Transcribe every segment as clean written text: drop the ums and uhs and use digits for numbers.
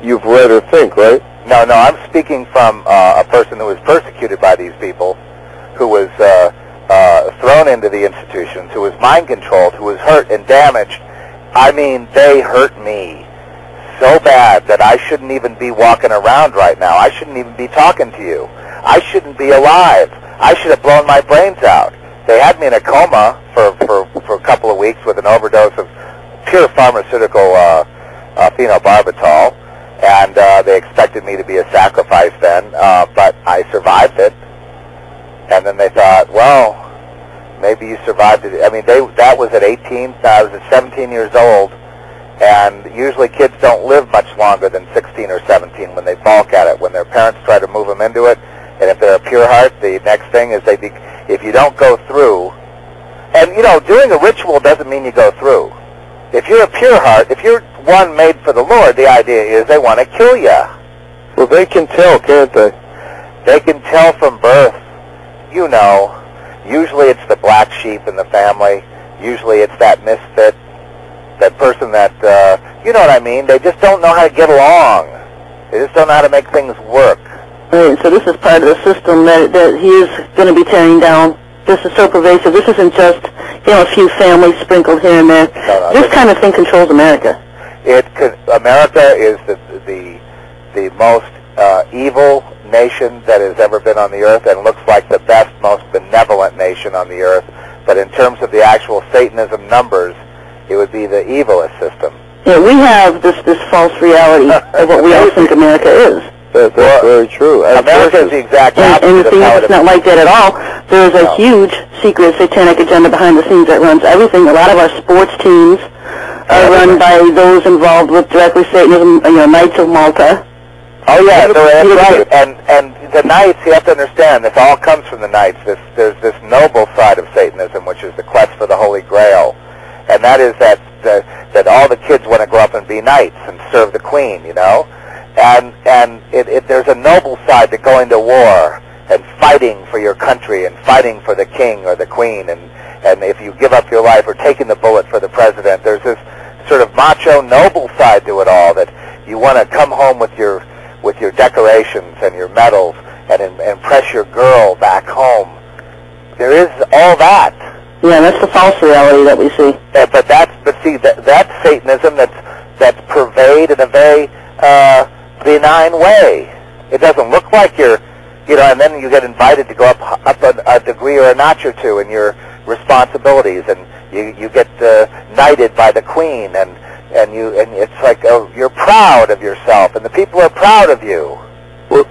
you've read or think, right? No, I'm speaking from a person who was persecuted by these people, who was thrown into the institutions, who was mind-controlled, who was hurt and damaged. I mean, they hurt me so bad that I shouldn't even be walking around right now. I shouldn't even be talking to you. I shouldn't be alive. I should have blown my brains out. They had me in a coma for a couple of weeks with an overdose of pure pharmaceutical phenobarbital, and they expected me to be a sacrifice then, but I survived it. And then they thought, well, maybe you survived it. I mean, that was at 18. I was at 17 years old, and usually kids don't live much longer than 16 or 17 when they balk at it, when their parents try to move them into it. And if they're a pure heart, the next thing is if you don't go through, and, doing a ritual doesn't mean you go through. If you're a pure heart, if you're one made for the Lord, the idea is they want to kill you. Well, they can tell, can't they? They can tell from birth. Usually it's the black sheep in the family. Usually it's that misfit, that person that, you know what I mean? They just don't know how to get along. They just don't know how to make things work. Right, so this is part of the system that he is going to be tearing down. This is so pervasive. This isn't just, a few families sprinkled here and there. No, this kind of thing controls America. America is the most evil nation that has ever been on the earth, and looks like the best, most benevolent nation on the earth. But in terms of the actual Satanism numbers, it would be the evilest system. Yeah, we have this false reality of what we all think America is. That's very true. America is the exact opposite. And the thing is, it's not like that at all. There's a huge secret satanic agenda behind the scenes that runs everything. A lot of our sports teams are run by those involved with directly Satanism, Knights of Malta. Oh yeah, that's right. And the Knights, you have to understand, this all comes from the Knights. There's this noble side of Satanism, which is the quest for the Holy Grail, and that is that all the kids want to grow up and be knights and serve the Queen, And there's a noble side to going to war and fighting for your country and fighting for the king or the queen, and if you give up your life or taking the bullet for the president, there's this sort of macho noble side to it all, that you want to come home with your decorations and your medals and impress your girl back home. There is all that. Yeah, that's the false reality that we see. But see, that's Satanism that's purveyed in a very benign way. It doesn't look like you're, and then you get invited to go up a degree or a notch or two in your responsibilities, and you get knighted by the Queen, and it's like, oh, you're proud of yourself, and the people are proud of you. Well,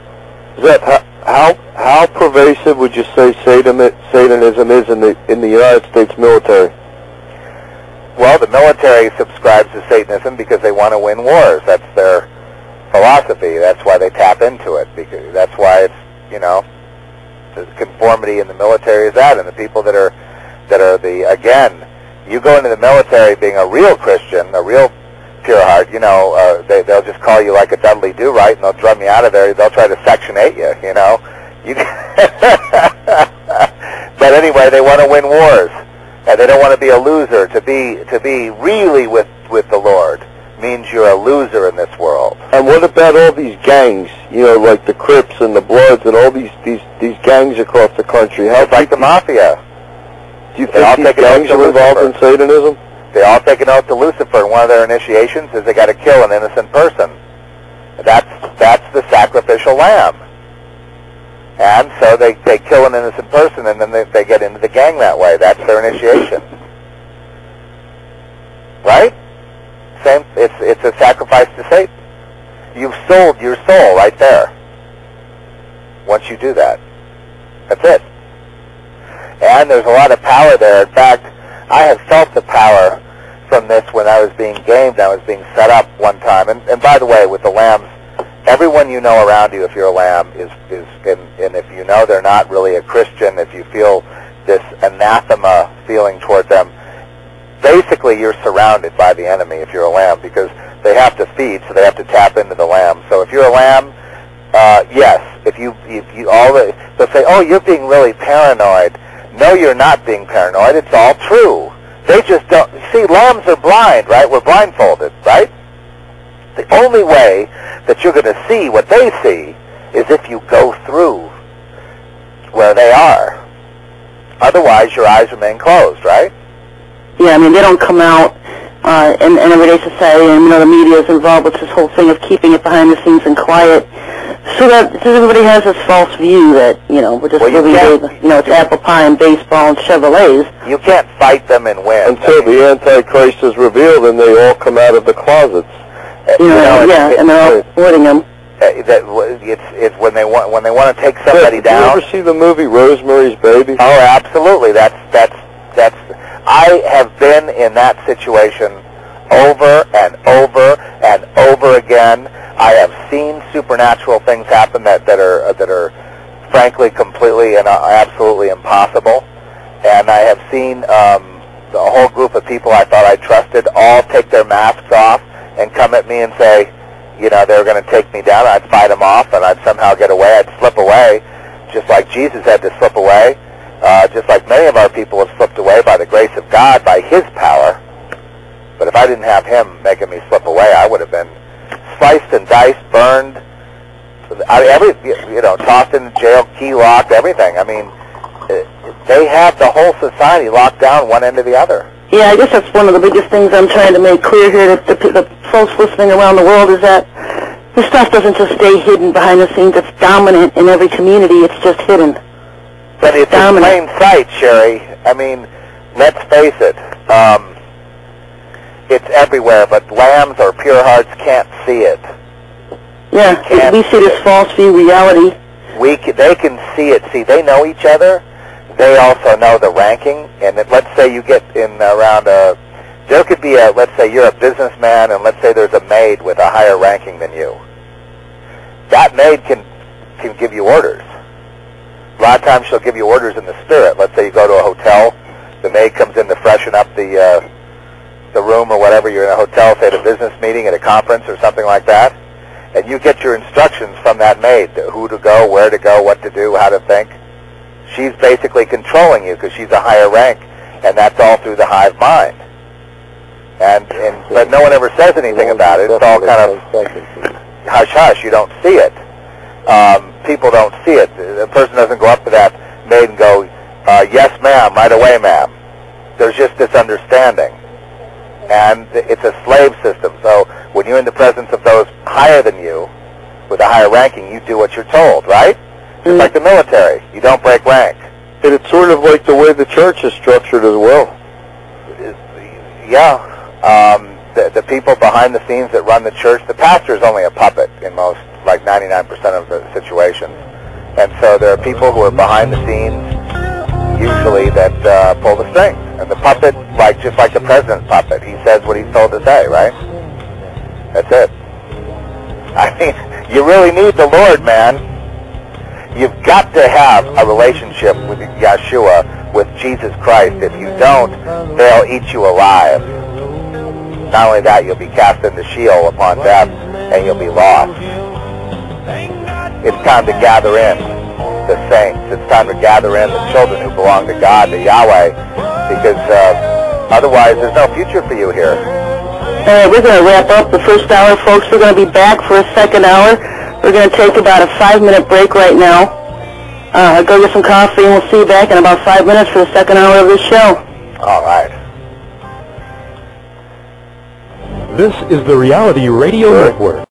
Zeph, how pervasive would you say Satanism is in the United States military? Well, the military subscribes to Satanism because they want to win wars. That's their philosophy. That's why they tap into it. Because that's why it's, the conformity in the military is that, and the people that are again, you go into the military being a real Christian, a real pure heart, they'll just call you like a Dudley Do-Right, and they'll drum you out of there. They'll try to Section 8 you, But anyway, they want to win wars, and they don't want to be a loser. To be really with the Lord means you're a loser in this world. And what about all these gangs, like the Crips and the Bloods and all these gangs across the country? It's like the Mafia. Do you think these gangs are involved in Satanism? They all take an oath to Lucifer, and one of their initiations is they got to kill an innocent person. That's the sacrificial lamb. And so they kill an innocent person, and then they get into the gang that way. That's their initiation. Right? Same. It's a sacrifice to Satan. You've sold your soul right there. Once you do that, that's it. And there's a lot of power there. In fact, I have felt the power from this when I was being gamed. I was being set up one time. And by the way, with the lambs, everyone you know around you, if you're a lamb, is and if you know they're not really a Christian, if you feel this anathema feeling toward them, basically you're surrounded by the enemy if you're a lamb, because they have to feed, so they have to tap into the lamb. So if you're a lamb, yes, if you they'll say, oh, you're being really paranoid. No, you're not being paranoid. It's all true. They just don't see. Lambs are blind, right? We're blindfolded, right? The only way that you're going to see what they see is if you go through where they are. Otherwise, your eyes remain closed, right? Yeah, I mean, they don't come out in everyday society, and, the media is involved with this whole thing of keeping it behind the scenes and quiet, so that everybody has this false view that, we're just living it's apple pie and baseball and Chevrolets. You can't fight them and win. Until the Antichrist is revealed and they all come out of the closets. And they're all avoiding them. It's when they want to take somebody down. Did you ever see the movie Rosemary's Baby? Oh, absolutely. That's. I have been in that situation over and over and over again. I have seen supernatural things happen that are frankly completely and absolutely impossible. And I have seen the whole group of people I thought I trusted all take their masks off and come at me and say, they were going to take me down. I'd fight them off, and I'd somehow get away. I'd slip away, just like Jesus had to slip away, just like many of our people have slipped away by the grace of God, by His power. But if I didn't have Him making me slip away, I would have been sliced and diced, burned, tossed into jail, key locked, everything. I mean, they have the whole society locked down one end to the other. Yeah, I guess that's one of the biggest things I'm trying to make clear here to the folks listening around the world is that this stuff doesn't just stay hidden behind the scenes. It's dominant in every community. It's just hidden. But it's in plain sight, Sherry. I mean, let's face it. It's everywhere, but lambs or pure hearts can't see it. Yeah, we see this false view reality. They can see it. See, they know each other. They also know the ranking, and let's say you get in around there could be let's say you're a businessman, and let's say there's a maid with a higher ranking than you. That maid can give you orders. A lot of times she'll give you orders in the spirit. Let's say you go to a hotel, the maid comes in to freshen up the room or whatever. You're in a hotel, say at a business meeting, at a conference or something like that, and you get your instructions from that maid, who to go, where to go, what to do, how to think. She's basically controlling you because she's a higher rank, and that's all through the hive mind. But no one ever says anything about it. It's all kind of hush-hush. You don't see it. People don't see it. The person doesn't go up to that maid and go, yes, ma'am, right away, ma'am. There's just this understanding. And it's a slave system. So when you're in the presence of those higher than you, with a higher ranking, you do what you're told, right? It's like the military. You don't break rank. And it's sort of like the way the church is structured as well. Yeah. The people behind the scenes that run the church, the pastor is only a puppet in most, like 99% of the situations. And so there are people who are behind the scenes, usually, that pull the strings. And the puppet, just like the president's puppet, he says what he's told to say, right? That's it. I mean, you really need the Lord, man. You've got to have a relationship with Yeshua, with Jesus Christ. If you don't, they'll eat you alive. Not only that, you'll be cast into Sheol upon death, and you'll be lost. It's time to gather in the saints. It's time to gather in the children who belong to God, to Yahweh, because otherwise there's no future for you here. All right, we're going to wrap up the first hour, folks. We're going to be back for a second hour. We're going to take about a 5-minute break right now. Go get some coffee, and we'll see you back in about 5 minutes for the second hour of this show. All right. This is the Reality Radio Network.